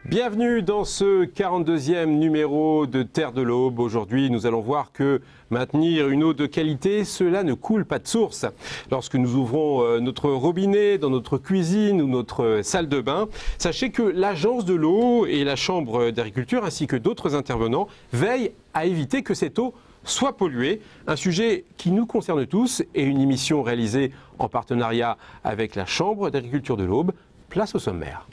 Bienvenue dans ce 42e numéro de Terre de l'Aube. Aujourd'hui, nous allons voir que maintenir une eau de qualité, cela ne coule pas de source. Lorsque nous ouvrons notre robinet dans notre cuisine ou notre salle de bain, sachez que l'Agence de l'eau et la Chambre d'agriculture ainsi que d'autres intervenants veillent à éviter que cette eau soit polluée. Un sujet qui nous concerne tous et une émission réalisée en partenariat avec la Chambre d'agriculture de l'Aube. Place au sommaire.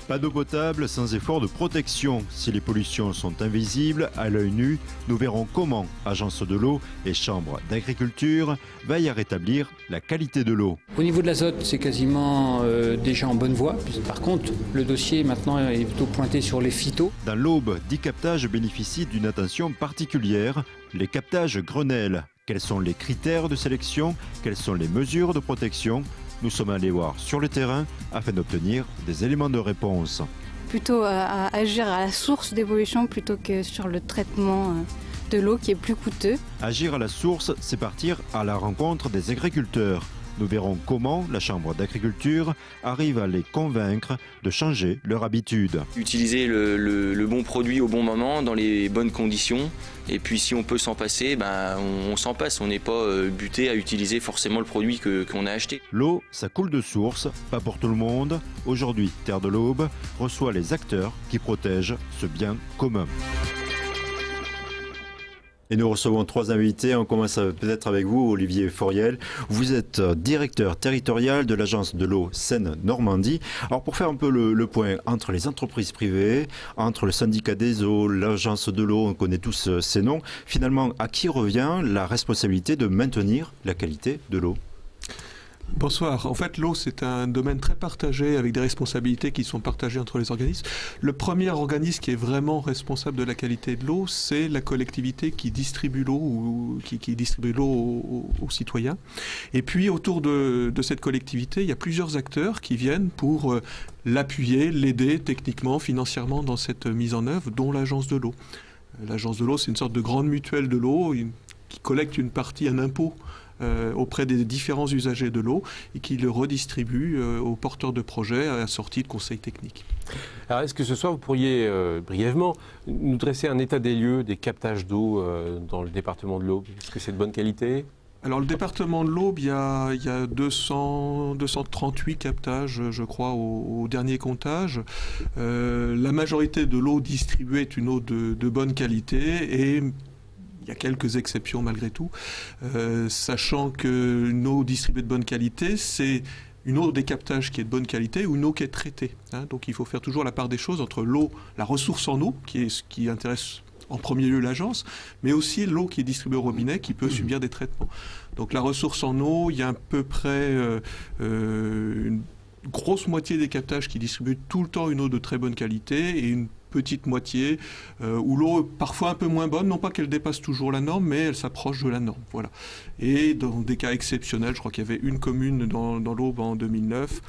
Pas d'eau potable sans effort de protection. Si les pollutions sont invisibles, à l'œil nu, nous verrons comment Agence de l'eau et Chambre d'agriculture veillent à rétablir la qualité de l'eau. Au niveau de l'azote, c'est quasiment déjà en bonne voie. Par contre, le dossier maintenant est plutôt pointé sur les phytos. Dans l'Aube, 10 captages bénéficient d'une attention particulière, les captages Grenelle. Quels sont les critères de sélection? Quelles sont les mesures de protection? Nous sommes allés voir sur le terrain afin d'obtenir des éléments de réponse. Plutôt à agir à la source des pollutions plutôt que sur le traitement de l'eau qui est plus coûteux. Agir à la source, c'est partir à la rencontre des agriculteurs. Nous verrons comment la Chambre d'agriculture arrive à les convaincre de changer leur habitude. Utiliser le bon produit au bon moment, dans les bonnes conditions. Et puis si on peut s'en passer, on s'en passe. On n'est pas buté à utiliser forcément le produit qu'on a acheté. L'eau, ça coule de source, pas pour tout le monde. Aujourd'hui, Terre de l'Aube reçoit les acteurs qui protègent ce bien commun. Et nous recevons 3 invités. On commence peut-être avec vous, Olivier Fauriel. Vous êtes directeur territorial de l'Agence de l'eau Seine-Normandie. Alors pour faire un peu le point entre les entreprises privées, entre le syndicat des eaux, l'Agence de l'eau, on connaît tous ces noms. Finalement, à qui revient la responsabilité de maintenir la qualité de l'eau ? Bonsoir. En fait, l'eau, c'est un domaine très partagé avec des responsabilités qui sont partagées entre les organismes. Le premier organisme qui est vraiment responsable de la qualité de l'eau, c'est la collectivité qui distribue l'eau ou qui distribue l'eau aux citoyens. Et puis, autour de cette collectivité, il y a plusieurs acteurs qui viennent pour l'appuyer, l'aider techniquement, financièrement dans cette mise en œuvre, dont l'Agence de l'eau. L'Agence de l'eau, c'est une sorte de grande mutuelle de l'eau qui collecte une partie, un impôt, auprès des différents usagers de l'eau et qui le redistribue aux porteurs de projets assortis de conseils techniques. Alors est-ce que ce soir vous pourriez brièvement nous dresser un état des lieux des captages d'eau dans le département de l'Aube? Est-ce que c'est de bonne qualité? Alors le département de l'Aube, il y a 238 captages, je crois, au dernier comptage. La majorité de l'eau distribuée est une eau de bonne qualité et il y a quelques exceptions malgré tout, sachant qu'une eau distribuée de bonne qualité, c'est une eau des captages qui est de bonne qualité ou une eau qui est traitée. Donc il faut faire toujours la part des choses entre l'eau, la ressource en eau, qui est ce qui intéresse en premier lieu l'agence, mais aussi l'eau qui est distribuée au robinet qui peut subir des traitements. Donc la ressource en eau, il y a à peu près une grosse moitié des captages qui distribuent tout le temps une eau de très bonne qualité et une petite moitié où l'eau est parfois un peu moins bonne, non pas qu'elle dépasse toujours la norme, mais elle s'approche de la norme. Voilà. Et dans des cas exceptionnels, je crois qu'il y avait une commune dans l'Aube en 2009,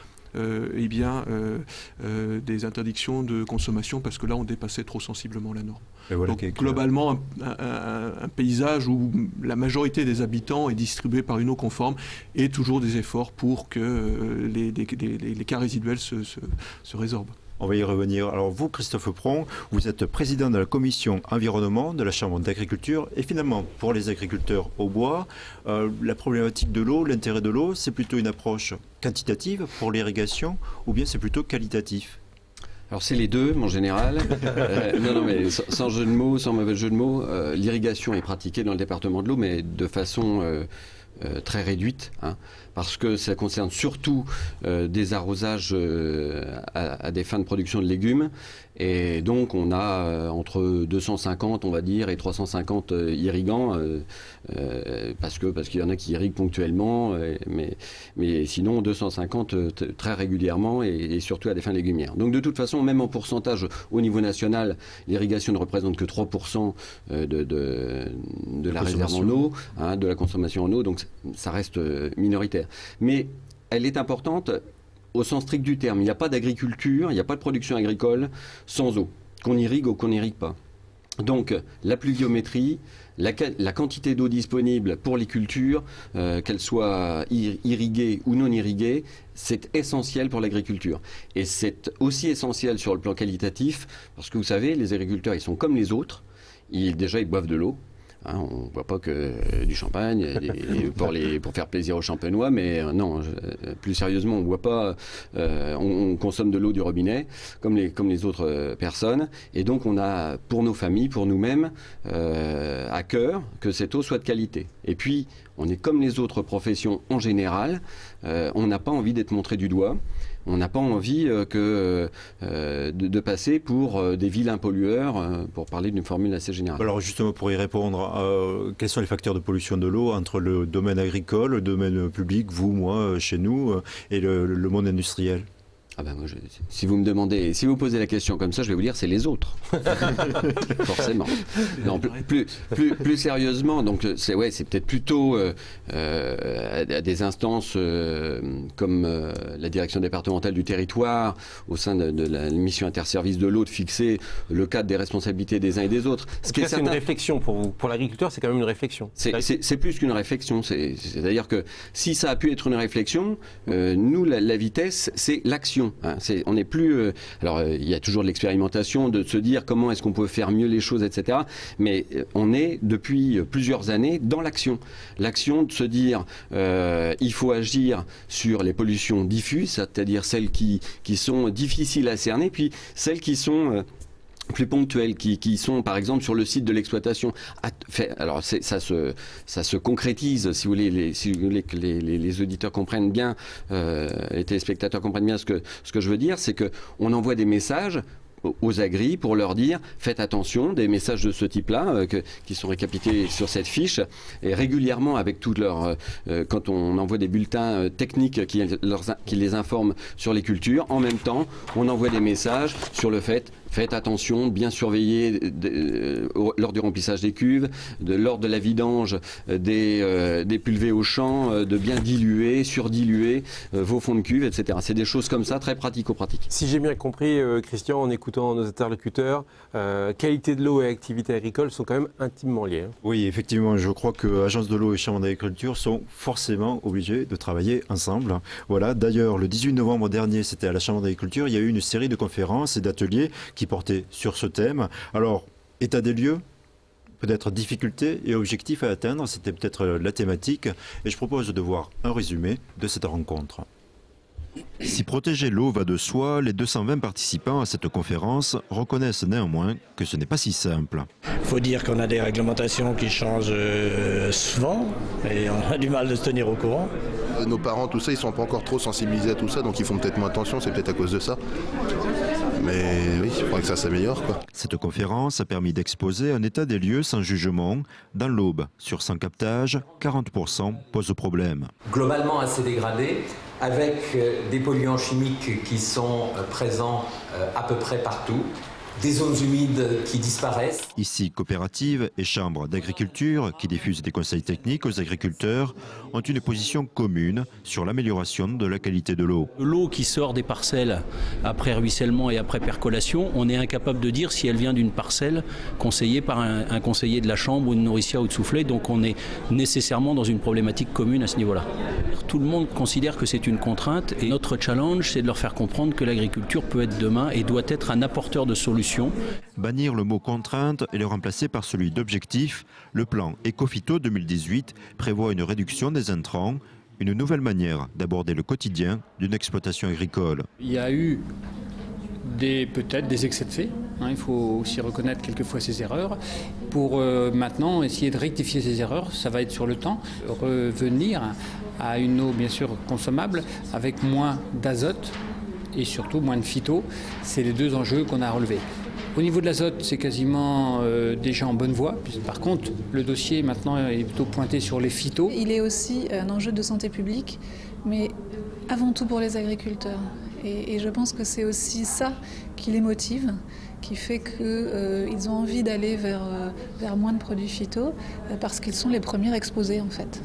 des interdictions de consommation parce que là on dépassait trop sensiblement la norme. Voilà. Donc globalement un paysage où la majorité des habitants est distribuée par une eau conforme et toujours des efforts pour que les cas résiduels se résorbent. On va y revenir. Alors vous, Christophe Pron, vous êtes président de la commission environnement de la Chambre d'agriculture. Et finalement, pour les agriculteurs au bois, la problématique de l'eau, l'intérêt de l'eau, c'est plutôt une approche quantitative pour l'irrigation ou bien c'est plutôt qualitatif? Alors c'est les deux, en général. Non, mais sans jeu de mots, sans mauvais jeu de mots, l'irrigation est pratiquée dans le département de l'Aube, mais de façon très réduite, parce que ça concerne surtout des arrosages à des fins de production de légumes. Et donc on a entre 250 on va dire et 350 irrigants parce qu'il y en a qui irriguent ponctuellement mais sinon 250 très régulièrement et surtout à des fins légumières. Donc de toute façon, même en pourcentage au niveau national, l'irrigation ne représente que 3% de la réserve en eau, de la consommation en eau, donc ça reste minoritaire. Mais elle est importante au sens strict du terme. Il n'y a pas d'agriculture, il n'y a pas de production agricole sans eau, qu'on irrigue ou qu'on n'irrigue pas. Donc la pluviométrie, la quantité d'eau disponible pour les cultures, qu'elles soient irriguées ou non irriguées, c'est essentiel pour l'agriculture. Et c'est aussi essentiel sur le plan qualitatif, parce que vous savez, les agriculteurs, ils sont comme les autres. Déjà, ils boivent de l'eau. Hein, on ne boit pas que du champagne pour faire plaisir aux champenois, mais non, plus sérieusement, on boit pas, on consomme de l'eau du robinet, comme les autres personnes. Et donc, on a, pour nos familles, pour nous-mêmes, à cœur que cette eau soit de qualité. Et puis, on est comme les autres professions en général, on n'a pas envie d'être montré du doigt. On n'a pas envie de passer pour des vilains pollueurs, pour parler d'une formule assez générale. Alors justement, pour y répondre, quels sont les facteurs de pollution de l'eau entre le domaine agricole, le domaine public, vous, moi, chez nous, et le monde industriel ? Ah ben moi, si vous me demandez, si vous posez la question comme ça, je vais vous dire c'est les autres. Forcément. Non, plus sérieusement, donc c'est peut-être plutôt à des instances comme la direction départementale du territoire, au sein de la mission interservice de l'eau, de fixer le cadre des responsabilités des uns et des autres. C'est une réflexion pour vous. Pour l'agriculteur, c'est quand même une réflexion. C'est plus qu'une réflexion. C'est-à-dire que si ça a pu être une réflexion, nous, la vitesse, c'est l'action. On n'est plus. Alors, il y a toujours de l'expérimentation, de se dire comment est-ce qu'on peut faire mieux les choses, etc. Mais on est depuis plusieurs années dans l'action. L'action de se dire il faut agir sur les pollutions diffuses, c'est-à-dire celles qui sont difficiles à cerner, puis celles qui sont plus ponctuelles, qui sont par exemple sur le site de l'exploitation. Alors ça se concrétise, si vous voulez que les auditeurs comprennent bien, les téléspectateurs comprennent bien ce que je veux dire, c'est qu'on envoie des messages aux agris pour leur dire faites attention, des messages de ce type-là qui sont récapitulés sur cette fiche, et régulièrement avec toutes leurs quand on envoie des bulletins techniques qui les informent sur les cultures, en même temps on envoie des messages sur le fait faites attention, bien surveiller lors du remplissage des cuves, lors de la vidange des pulvées au champ, de bien diluer, surdiluer vos fonds de cuve, etc. C'est des choses comme ça, très pratico-pratiques. Si j'ai bien compris, Christian, en écoutant nos interlocuteurs, qualité de l'eau et activité agricole sont quand même intimement liées. Oui, effectivement, je crois que Agence de l'eau et Chambre d'agriculture sont forcément obligés de travailler ensemble. Voilà. D'ailleurs, le 18 novembre dernier, c'était à la Chambre d'agriculture, il y a eu une série de conférences et d'ateliers qui portaient sur ce thème. Alors, état des lieux, peut-être difficultés et objectifs à atteindre, c'était peut-être la thématique. Et je propose de voir un résumé de cette rencontre. Si protéger l'eau va de soi, les 220 participants à cette conférence reconnaissent néanmoins que ce n'est pas si simple. Il faut dire qu'on a des réglementations qui changent souvent et on a du mal de se tenir au courant. Nos parents, tout ça, ils ne sont pas encore trop sensibilisés à tout ça, donc ils font peut-être moins attention, c'est peut-être à cause de ça. Mais oui, il faudrait que ça s'améliore, quoi. Cette conférence a permis d'exposer un état des lieux sans jugement. Dans l'Aube, sur 100 captages, 40% posent problème. Globalement assez dégradé, avec des polluants chimiques qui sont présents à peu près partout, des zones humides qui disparaissent. Ici, coopératives et chambres d'agriculture qui diffusent des conseils techniques aux agriculteurs ont une position commune sur l'amélioration de la qualité de l'eau. L'eau qui sort des parcelles après ruissellement et après percolation, on est incapable de dire si elle vient d'une parcelle conseillée par un conseiller de la chambre ou de nourricière ou de soufflet, donc on est nécessairement dans une problématique commune à ce niveau-là. Tout le monde considère que c'est une contrainte et notre challenge, c'est de leur faire comprendre que l'agriculture peut être demain et doit être un apporteur de solutions. Bannir le mot contrainte et le remplacer par celui d'objectif, le plan Ecophyto 2018 prévoit une réduction des intrants, une nouvelle manière d'aborder le quotidien d'une exploitation agricole. Il y a eu peut-être des excès de fait, il faut aussi reconnaître quelquefois ses erreurs. Pour maintenant essayer de rectifier ces erreurs, ça va être sur le temps, revenir à une eau bien sûr consommable avec moins d'azote et surtout moins de phyto, c'est les deux enjeux qu'on a relevés. Au niveau de l'azote, c'est quasiment déjà en bonne voie. Par contre, le dossier maintenant est plutôt pointé sur les phytos. Il est aussi un enjeu de santé publique, mais avant tout pour les agriculteurs. Et je pense que c'est aussi ça qui les motive, qui fait qu'ils ont envie d'aller vers moins de produits phyto, parce qu'ils sont les premiers exposés en fait.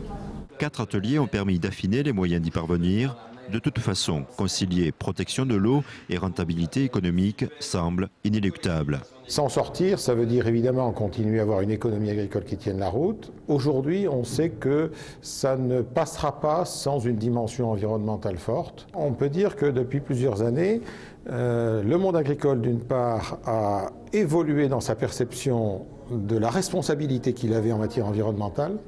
4 ateliers ont permis d'affiner les moyens d'y parvenir. De toute façon, concilier protection de l'eau et rentabilité économique semble inéluctable. S'en sortir, ça veut dire évidemment continuer à avoir une économie agricole qui tienne la route. Aujourd'hui, on sait que ça ne passera pas sans une dimension environnementale forte. On peut dire que depuis plusieurs années, le monde agricole, d'une part, a évolué dans sa perception de la responsabilité qu'il avait en matière environnementale.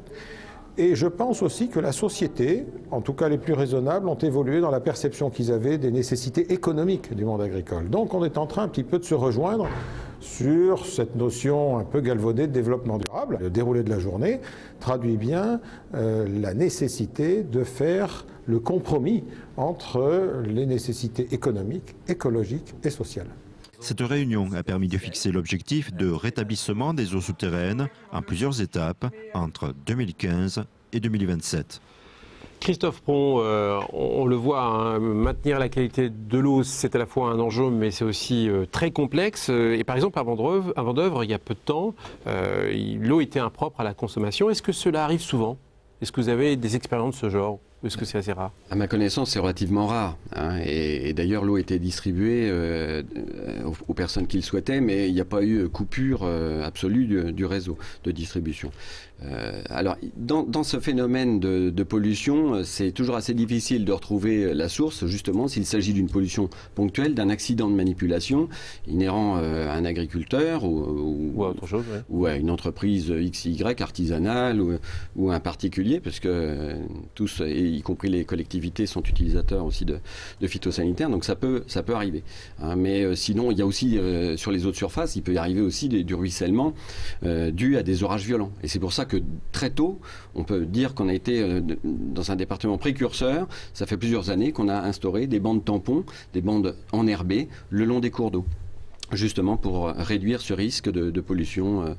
Et je pense aussi que la société, en tout cas les plus raisonnables, ont évolué dans la perception qu'ils avaient des nécessités économiques du monde agricole. Donc on est en train un petit peu de se rejoindre sur cette notion un peu galvaudée de développement durable. Le déroulé de la journée traduit bien la nécessité de faire le compromis entre les nécessités économiques, écologiques et sociales. Cette réunion a permis de fixer l'objectif de rétablissement des eaux souterraines en plusieurs étapes entre 2015 et 2027. Christophe Pron, on le voit, hein, maintenir la qualité de l'eau, c'est à la fois un enjeu, mais c'est aussi très complexe. Et par exemple, à Vendeuvre, il y a peu de temps, l'eau était impropre à la consommation. Est-ce que cela arrive souvent? Est-ce que vous avez des expériences de ce genre? Est-ce que c'est assez rare? À ma connaissance, c'est relativement rare. Hein, et d'ailleurs, l'eau était distribuée aux personnes qui le souhaitaient, mais il n'y a pas eu coupure absolue du réseau de distribution. Alors, dans ce phénomène de pollution, c'est toujours assez difficile de retrouver la source, justement, s'il s'agit d'une pollution ponctuelle, d'un accident de manipulation inhérent à un agriculteur ou à autre chose, ouais. Ou à une entreprise XY artisanale ou un particulier, parce que tous, y compris les collectivités, sont utilisateurs aussi de phytosanitaires, donc ça peut arriver. Hein, mais sinon, il y a aussi, sur les eaux de surface, il peut y arriver aussi du ruissellement dû à des orages violents. Et c'est pour ça que très tôt, on peut dire qu'on a été dans un département précurseur. Ça fait plusieurs années qu'on a instauré des bandes tampons, des bandes enherbées le long des cours d'eau, justement pour réduire ce risque de pollution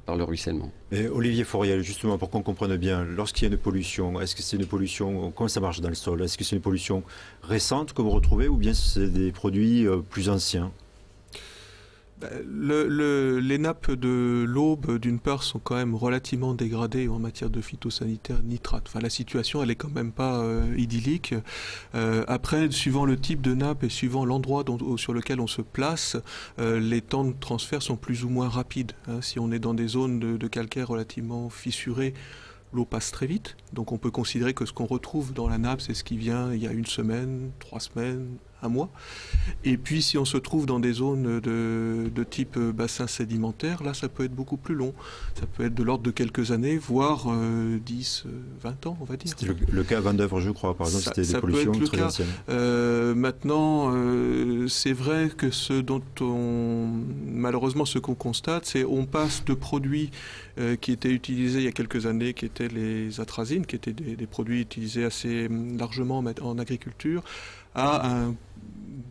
par le ruissellement. Et Olivier Fauriel, justement, pour qu'on comprenne bien, lorsqu'il y a une pollution, est-ce que c'est une pollution, comment ça marche dans le sol? Est-ce que c'est une pollution récente que vous retrouvez ou bien c'est des produits plus anciens? Les nappes de l'Aube, d'une part, sont quand même relativement dégradées en matière de phytosanitaires nitrates. Enfin, la situation, elle n'est quand même pas idyllique. Après, suivant le type de nappe et suivant l'endroit sur lequel on se place, les temps de transfert sont plus ou moins rapides. Hein. Si on est dans des zones de calcaire relativement fissurées, l'eau passe très vite. Donc on peut considérer que ce qu'on retrouve dans la nappe, c'est ce qui vient il y a 1 semaine, 3 semaines, 1 mois. Et puis si on se trouve dans des zones de type bassin sédimentaire, là ça peut être beaucoup plus long. Ça peut être de l'ordre de quelques années, voire 10, 20 ans, on va dire. C'était le cas à Vendeuvre, je crois, par exemple, c'était des pollutions très anciennes. Maintenant, c'est vrai que malheureusement, ce qu'on constate, c'est qu'on passe de produits qui étaient utilisés il y a quelques années, qui étaient les atrazines, qui étaient des produits utilisés assez largement en agriculture, à une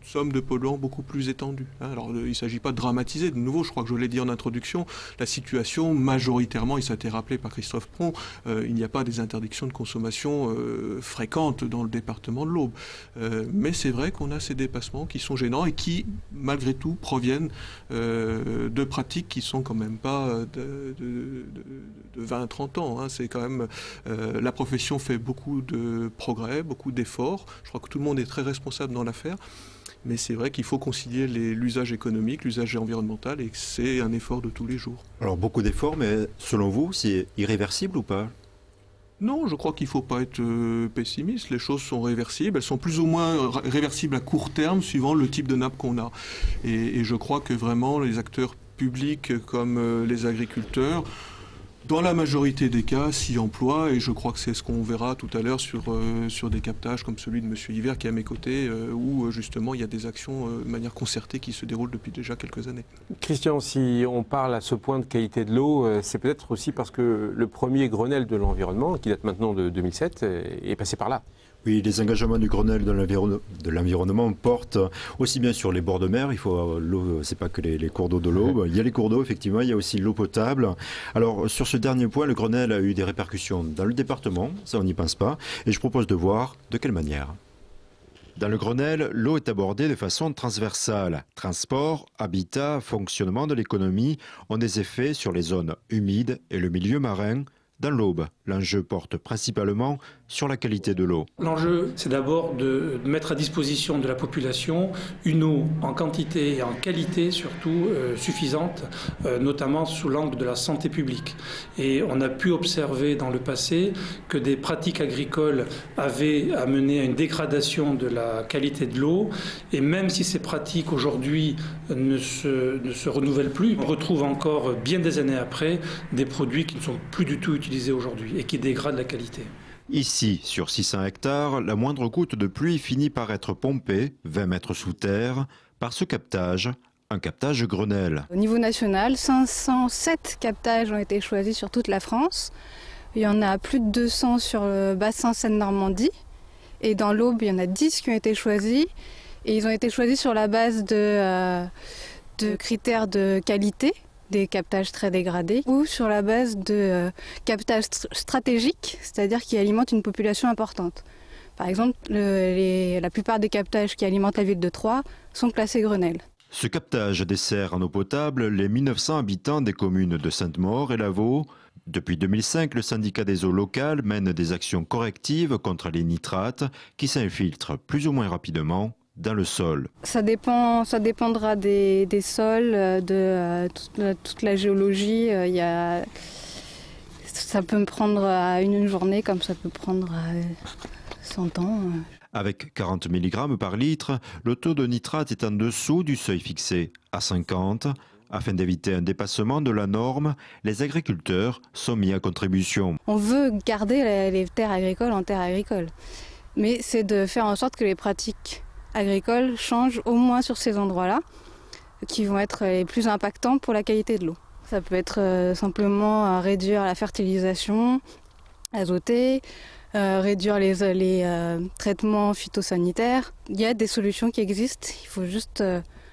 somme de polluants beaucoup plus étendue. Alors il ne s'agit pas de dramatiser, de nouveau, je crois que je l'ai dit en introduction, la situation majoritairement, et ça a été rappelé par Christophe Pron, il n'y a pas des interdictions de consommation fréquentes dans le département de l'Aube. Mais c'est vrai qu'on a ces dépassements qui sont gênants et qui, malgré tout, proviennent de pratiques qui sont quand même pas de 20-30 ans. Hein. C'est quand même, la profession fait beaucoup de progrès, beaucoup d'efforts. Je crois que tout le monde est très responsable dans l'affaire. Mais c'est vrai qu'il faut concilier l'usage économique, l'usage environnemental, et c'est un effort de tous les jours. Alors beaucoup d'efforts, mais selon vous, c'est irréversible ou pas? Non, je crois qu'il ne faut pas être pessimiste. Les choses sont réversibles. Elles sont plus ou moins réversibles à court terme, suivant le type de nappe qu'on a. Et je crois que vraiment, les acteurs publics comme les agriculteurs, dans la majorité des cas, s'y emploient, et je crois que c'est ce qu'on verra tout à l'heure sur des captages comme celui de M. Hiver qui est à mes côtés, où justement il y a des actions de manière concertée qui se déroulent depuis déjà quelques années. Christian, si on parle à ce point de qualité de l'eau, c'est peut-être aussi parce que le premier Grenelle de l'environnement, qui date maintenant de 2007, est passé par là. Oui, les engagements du Grenelle de l'environnement portent aussi bien sur les bords de mer. Il faut l'eau, c'est pas que les cours d'eau de l'Aube. Il y a les cours d'eau, effectivement, il y a aussi l'eau potable. Alors, sur ce dernier point, le Grenelle a eu des répercussions dans le département, ça on n'y pense pas, et je propose de voir de quelle manière. Dans le Grenelle, l'eau est abordée de façon transversale. Transport, habitat, fonctionnement de l'économie ont des effets sur les zones humides et le milieu marin. Dans l'Aube, l'enjeu porte principalement sur la qualité de l'eau. L'enjeu, c'est d'abord de mettre à disposition de la population une eau en quantité et en qualité surtout suffisante, notamment sous l'angle de la santé publique. Et on a pu observer dans le passé que des pratiques agricoles avaient amené à une dégradation de la qualité de l'eau. Et même si ces pratiques aujourd'hui ne se renouvellent plus, on retrouve encore bien des années après des produits qui ne sont plus du tout utilisés aujourd'hui et qui dégradent la qualité. Ici, sur 600 hectares, la moindre goutte de pluie finit par être pompée, 20 mètres sous terre, par ce captage, un captage Grenelle. Au niveau national, 507 captages ont été choisis sur toute la France. Il y en a plus de 200 sur le bassin Seine-Normandie. Et dans l'Aube, il y en a 10 qui ont été choisis. Et ils ont été choisis sur la base de critères de qualité, des captages très dégradés, ou sur la base de captages stratégiques, c'est-à-dire qui alimentent une population importante. Par exemple, la plupart des captages qui alimentent la ville de Troyes sont classés Grenelle. Ce captage dessert en eau potable les 1900 habitants des communes de Sainte-Maure et Lavaux. Depuis 2005, le syndicat des eaux locales mène des actions correctives contre les nitrates qui s'infiltrent plus ou moins rapidement dans le sol. Ça dépendra des sols, de toute la géologie. Ça peut me prendre une journée comme ça peut prendre 100 ans. Avec 40 mg par litre, le taux de nitrate est en dessous du seuil fixé à 50. Afin d'éviter un dépassement de la norme, les agriculteurs sont mis à contribution. On veut garder les terres agricoles en terres agricoles, mais c'est de faire en sorte que les pratiques agricoles changent au moins sur ces endroits-là, qui vont être les plus impactants pour la qualité de l'eau. Ça peut être simplement réduire la fertilisation azotée, réduire les traitements phytosanitaires. Il y a des solutions qui existent, il faut juste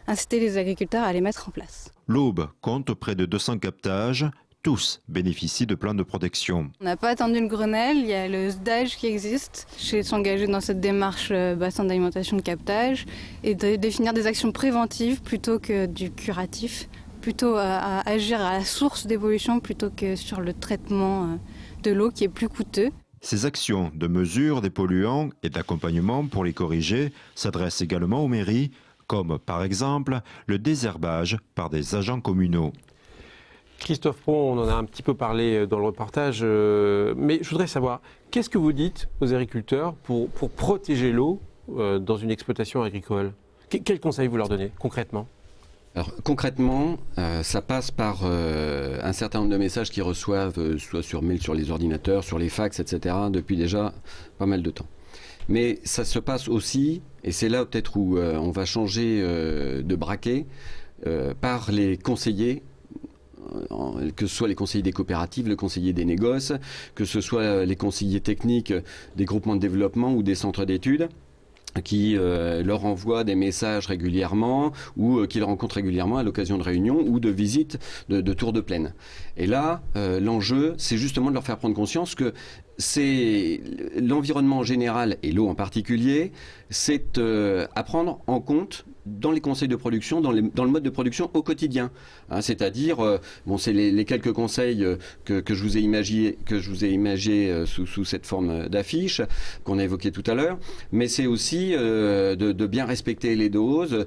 inciter les agriculteurs à les mettre en place. L'Aube compte près de 200 captages. Tous bénéficient de plans de protection. On n'a pas attendu le Grenelle, il y a le SDAGE qui existe. Je vais s'engager dans cette démarche bassin d'alimentation de captage et de définir des actions préventives plutôt que du curatif, plutôt à agir à la source des pollutions plutôt que sur le traitement de l'eau qui est plus coûteux. Ces actions de mesure des polluants et d'accompagnement pour les corriger s'adressent également aux mairies, comme par exemple le désherbage par des agents communaux. Christophe Pron, on en a un petit peu parlé dans le reportage, mais je voudrais savoir, qu'est-ce que vous dites aux agriculteurs pour protéger l'eau dans une exploitation agricole? Quels conseils vous leur donnez concrètement? Alors, concrètement, ça passe par un certain nombre de messages qu'ils reçoivent, soit sur mail, sur les ordinateurs, sur les fax, etc., depuis déjà pas mal de temps. Mais ça se passe aussi, et c'est là peut-être où on va changer de braquet, par les conseillers, que ce soit les conseillers des coopératives, le conseiller des négoces, que ce soit les conseillers techniques des groupements de développement ou des centres d'études, qui leur envoient des messages régulièrement ou qu'ils rencontrent régulièrement à l'occasion de réunions ou de visites de tours de plaine. Et là, l'enjeu, c'est justement de leur faire prendre conscience que c'est l'environnement en général et l'eau en particulier, c'est à prendre en compte dans les conseils de production, dans le mode de production au quotidien. Hein, c'est-à-dire, bon, c'est les quelques conseils que je vous ai imagés sous cette forme d'affiche qu'on a évoqué tout à l'heure, mais c'est aussi de bien respecter les doses.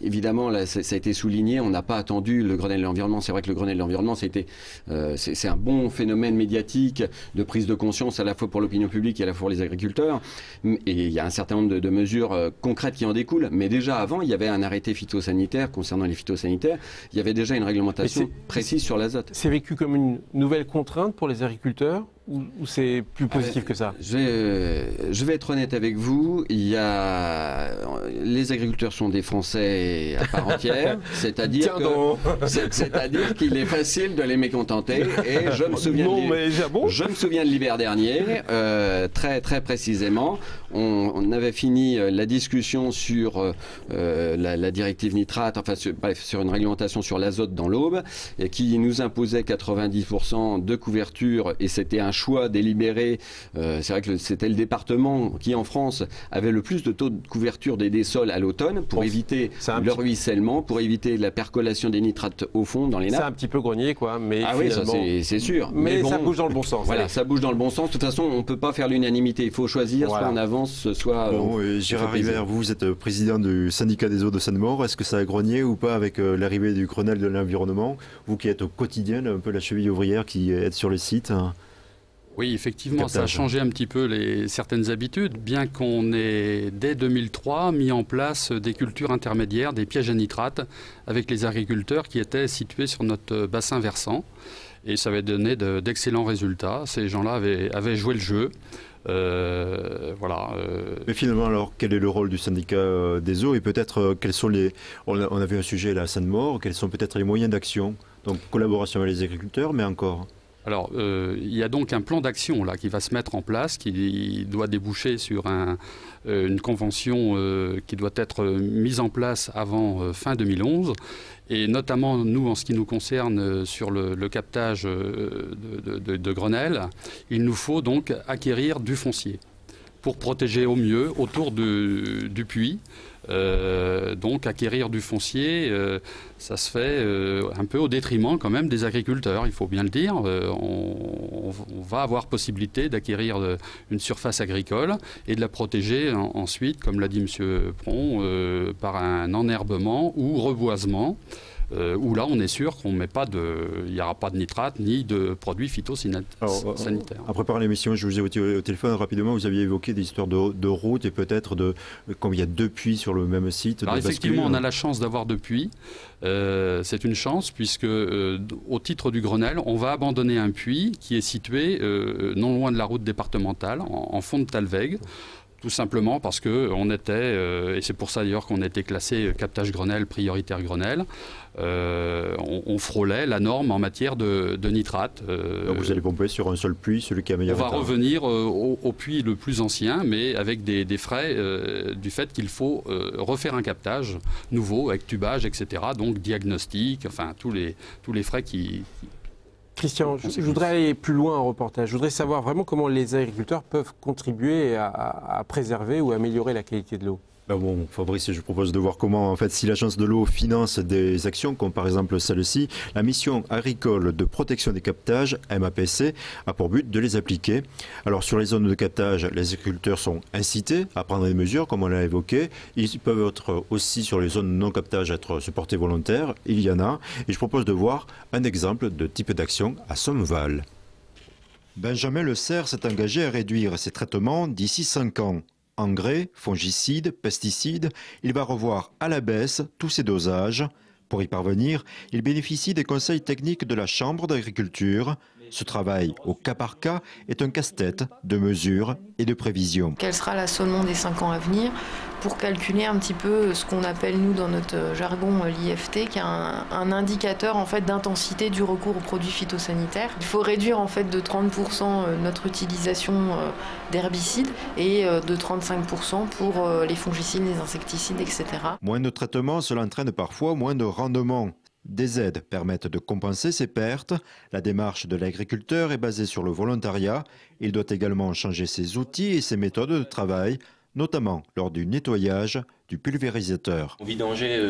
Évidemment, là, ça a été souligné, on n'a pas attendu le Grenelle de l'environnement. C'est vrai que le Grenelle de l'environnement, c'est un bon phénomène médiatique de prise de conscience à la fois pour l'opinion publique et à la fois pour les agriculteurs. Et il y a un certain nombre de mesures concrètes qui en découlent. Mais déjà avant, il y avait un arrêté phytosanitaire concernant les phytosanitaires. Il y avait déjà une réglementation précise sur l'azote. C'est vécu comme une nouvelle contrainte pour les agriculteurs ou c'est plus positif que ça? Je vais être honnête avec vous. Les agriculteurs sont des Français à part entière. C'est-à-dire qu'il est facile de les mécontenter. Et je me souviens de l'hiver dernier, très, très précisément, on avait fini la discussion sur la directive nitrate, enfin sur une réglementation sur l'azote dans l'Aube, qui nous imposait 90% de couverture, et c'était un choix délibéré. C'est vrai que c'était le département qui, en France, avait le plus de taux de couverture des sols à l'automne pour éviter le ruissellement, pour éviter la percolation des nitrates au fond dans les nappes. C'est un petit peu grogné, quoi. Mais oui, ça c'est sûr. Mais bon, ça bouge dans le bon sens. Voilà, allez. ça bouge dans le bon sens. De toute façon, on ne peut pas faire l'unanimité. Il faut choisir, soit on avance, soit... Gérard River, vous êtes président du syndicat des eaux de Seine-Maure. Est-ce que ça a grogné ou pas avec l'arrivée du Grenelle de l'environnement? Vous qui êtes au quotidien, un peu la cheville ouvrière qui est sur les sites. Oui, effectivement, ça a changé un petit peu certaines habitudes, bien qu'on ait, dès 2003, mis en place des cultures intermédiaires, des pièges à nitrates, avec les agriculteurs qui étaient situés sur notre bassin versant. Et ça avait donné d'excellents résultats. Ces gens-là avaient joué le jeu. Voilà. Mais finalement, alors, quel est le rôle du syndicat des eaux et peut-être quels sont les... On avait un sujet là à Seine-Maure, quels sont peut-être les moyens d'action? Donc collaboration avec les agriculteurs, mais encore. Alors, il y a donc un plan d'action là qui va se mettre en place, qui doit déboucher sur une convention qui doit être mise en place avant fin 2011. Et notamment, nous, en ce qui nous concerne, sur le captage de Grenelle, il nous faut donc acquérir du foncier pour protéger au mieux autour du puits. Donc acquérir du foncier, ça se fait un peu au détriment quand même des agriculteurs, il faut bien le dire. On va avoir possibilité d'acquérir une surface agricole et de la protéger ensuite, comme l'a dit M. Pron, par un enherbement ou reboisement. Où là, on est sûr qu'il n'y aura pas de nitrate ni de produits phytosanitaires. En préparant l'émission, je vous ai au téléphone rapidement, vous aviez évoqué des histoires de routes et peut-être comme il y a 2 puits sur le même site. Alors effectivement, on a la chance d'avoir 2 puits. C'est une chance puisque au titre du Grenelle, on va abandonner un puits qui est situé non loin de la route départementale, en fond de Talweg. Tout simplement parce qu'on était, et c'est pour ça d'ailleurs qu'on a été classé captage Grenelle, prioritaire Grenelle, on frôlait la norme en matière de nitrate. Donc vous allez pomper sur un seul puits, celui qui a meilleur état. On va revenir au puits le plus ancien, mais avec des frais du fait qu'il faut refaire un captage nouveau, avec tubage, etc. Donc diagnostic, enfin tous les frais qui... Christian, je voudrais aller plus loin en reportage. Je voudrais savoir vraiment comment les agriculteurs peuvent contribuer à préserver ou améliorer la qualité de l'eau. Bon, Fabrice, je propose de voir comment, en fait, si l'Agence de l'eau finance des actions, comme par exemple celle-ci, la mission agricole de protection des captages, MAPC, a pour but de les appliquer. Alors, sur les zones de captage, les agriculteurs sont incités à prendre des mesures, comme on l'a évoqué. Ils peuvent être aussi, sur les zones non captage, être supportés volontaires. Il y en a. Et je propose de voir un exemple de type d'action à Sommeval. Benjamin Le Serre s'est engagé à réduire ses traitements d'ici 5 ans. Engrais, fongicides, pesticides, il va revoir à la baisse tous ses dosages. Pour y parvenir, il bénéficie des conseils techniques de la Chambre d'agriculture. Ce travail au cas par cas est un casse-tête de mesures et de prévisions. Quel sera l'assolement des 5 ans à venir pour calculer un petit peu ce qu'on appelle nous dans notre jargon l'IFT, qui est un indicateur en fait d'intensité du recours aux produits phytosanitaires. Il faut réduire en fait de 30% notre utilisation d'herbicides et de 35% pour les fongicides, les insecticides, etc. Moins de traitement, cela entraîne parfois moins de rendement. Des aides permettent de compenser ces pertes. La démarche de l'agriculteur est basée sur le volontariat. Il doit également changer ses outils et ses méthodes de travail, notamment lors du nettoyage du pulvérisateur. On vidangeait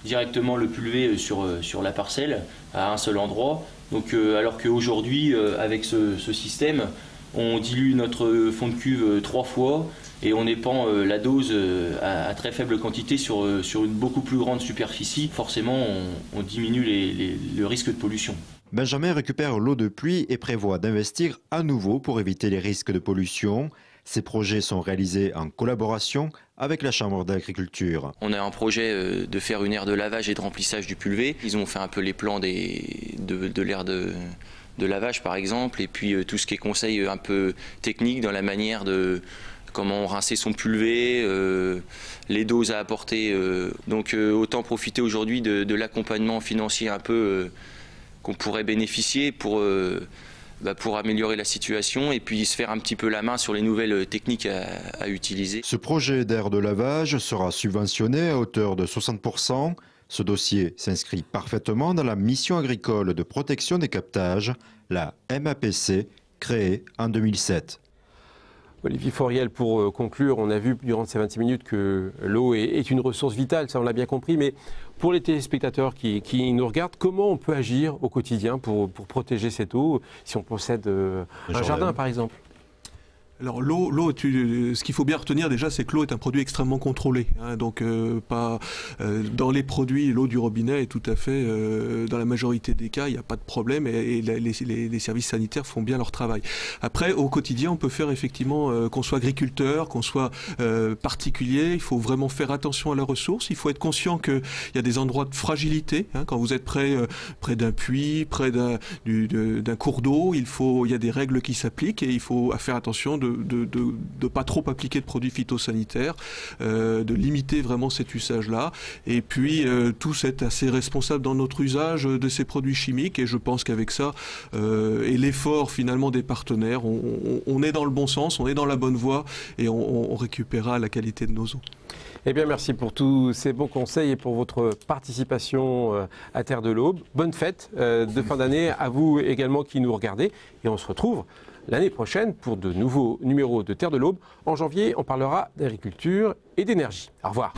directement le pulvé sur la parcelle à un seul endroit. Donc, alors qu'aujourd'hui, avec ce système, on dilue notre fond de cuve 3 fois et on épand la dose à très faible quantité sur une beaucoup plus grande superficie. Forcément, on diminue le risque de pollution. Benjamin récupère l'eau de pluie et prévoit d'investir à nouveau pour éviter les risques de pollution. Ces projets sont réalisés en collaboration avec la Chambre d'agriculture. On a un projet de faire une aire de lavage et de remplissage du pulvé. Ils ont fait un peu les plans de l'aire de lavage par exemple, et puis tout ce qui est conseil un peu technique dans la manière de comment rincer son pulvé, les doses à apporter. Donc autant profiter aujourd'hui de l'accompagnement financier un peu qu'on pourrait bénéficier pour améliorer la situation et puis se faire un petit peu la main sur les nouvelles techniques à utiliser. Ce projet d'aire de lavage sera subventionné à hauteur de 60%. Ce dossier s'inscrit parfaitement dans la mission agricole de protection des captages, la MAPC, créée en 2007. Olivier Fauriel, pour conclure, on a vu durant ces 26 minutes que l'eau est une ressource vitale, ça on l'a bien compris, mais pour les téléspectateurs qui nous regardent, comment on peut agir au quotidien pour protéger cette eau si on possède un jardin par exemple ? Alors l'eau, ce qu'il faut bien retenir déjà, c'est que l'eau est un produit extrêmement contrôlé. Donc pas dans les produits, l'eau du robinet est tout à fait, dans la majorité des cas, il n'y a pas de problème et les services sanitaires font bien leur travail. Après, au quotidien, on peut faire effectivement, qu'on soit agriculteur, qu'on soit particulier, il faut vraiment faire attention à la ressource. Il faut être conscient qu'il y a des endroits de fragilité. Quand vous êtes près d'un puits, près d'un cours d'eau, il y a des règles qui s'appliquent et il faut faire attention de pas trop appliquer de produits phytosanitaires, de limiter vraiment cet usage-là. Et puis, tous être assez responsables dans notre usage de ces produits chimiques. Et je pense qu'avec ça, et l'effort finalement des partenaires, on est dans le bon sens, on est dans la bonne voie et on récupérera la qualité de nos eaux. Eh bien, merci pour tous ces bons conseils et pour votre participation à Terre de l'Aube. Bonne fête de fin d'année à vous également qui nous regardez. Et on se retrouve l'année prochaine pour de nouveaux numéros de Terre de l'Aube. En janvier, on parlera d'agriculture et d'énergie. Au revoir.